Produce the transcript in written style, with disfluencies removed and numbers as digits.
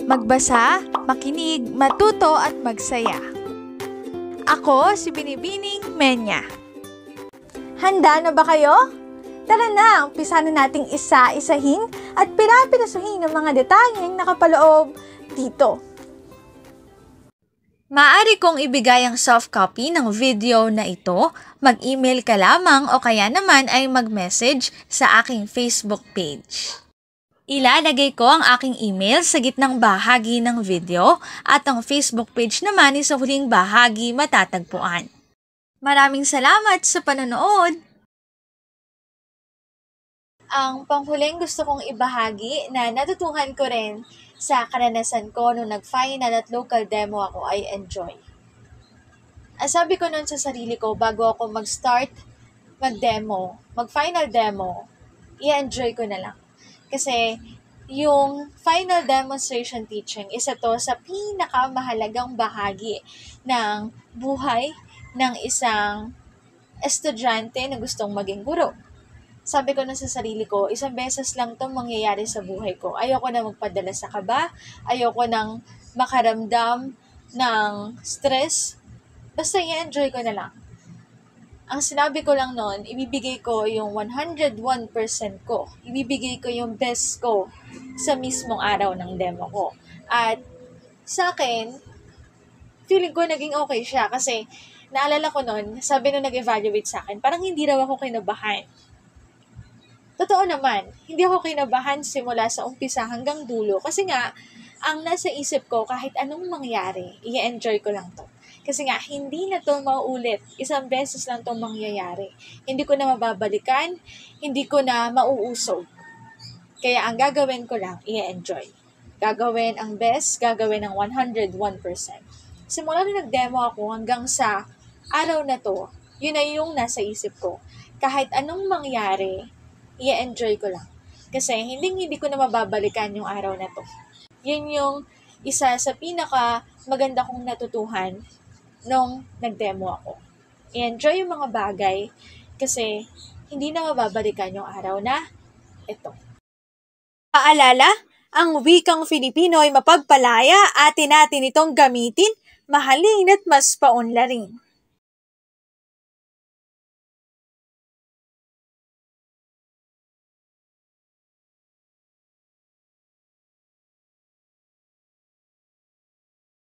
Magbasa, makinig, matuto at magsaya. Ako si Binibining Menya. Handa na ba kayo? Tara na, umpisa na nating isa-isahin at pirapirasuhin ang mga detalyeng nakapaloob dito. Maaari kong ibigay ang soft copy ng video na ito, mag-email ka lamang o kaya naman ay mag-message sa aking Facebook page. Ilalagay ko ang aking email sa gitnang bahagi ng video at ang Facebook page naman ay sa huling bahagi matatagpuan. Maraming salamat sa panonood! Ang panghuling gusto kong ibahagi na natutuhan ko rin sa karanasan ko nung nag-final at local demo ako ay enjoy. Ang sabi ko nun sa sarili ko bago ako mag-start mag-demo, mag-final demo, i-enjoy ko na lang. Kasi yung final demonstration teaching, isa to sa pinakamahalagang bahagi ng buhay ng isang estudyante na gustong maging guro. Sabi ko na sa sarili ko, isang beses lang itong mangyayari sa buhay ko. Ayoko na magpadala sa kaba, ayoko nang makaramdam ng stress. Basta i-enjoy ko na lang. Ang sinabi ko lang noon, ibibigay ko yung 101% ko. Ibibigay ko yung best ko sa mismong araw ng demo ko. At sa akin, feeling ko naging okay siya kasi naalala ko noon, sabi nung nag-evaluate sa akin, parang hindi raw ako kinabahan. Totoo naman, hindi ako kinabahan simula sa umpisa hanggang dulo. Kasi nga, ang nasa isip ko, kahit anong mangyari, i-enjoy ko lang to. Kasi nga, hindi na to mauulit. Isang beses lang to mangyayari. Hindi ko na mababalikan, hindi ko na mauusog. Kaya ang gagawin ko lang, i-enjoy. Gagawin ang best, gagawin ang 101%. Simula na nag-demo ako hanggang sa araw na to, yun na yung nasa isip ko. Kahit anong mangyari, i-enjoy ko lang. Kasi hindi ko na mababalikan yung araw na to. Yun yung isa sa pinaka maganda kong natutuhan nung nag-demo ako. I-enjoy yung mga bagay kasi hindi na mababalikan yung araw na ito. Paalala, ang wikang Filipino ay mapagpalaya, atin natin itong gamitin, mahalin at mas paunlarin.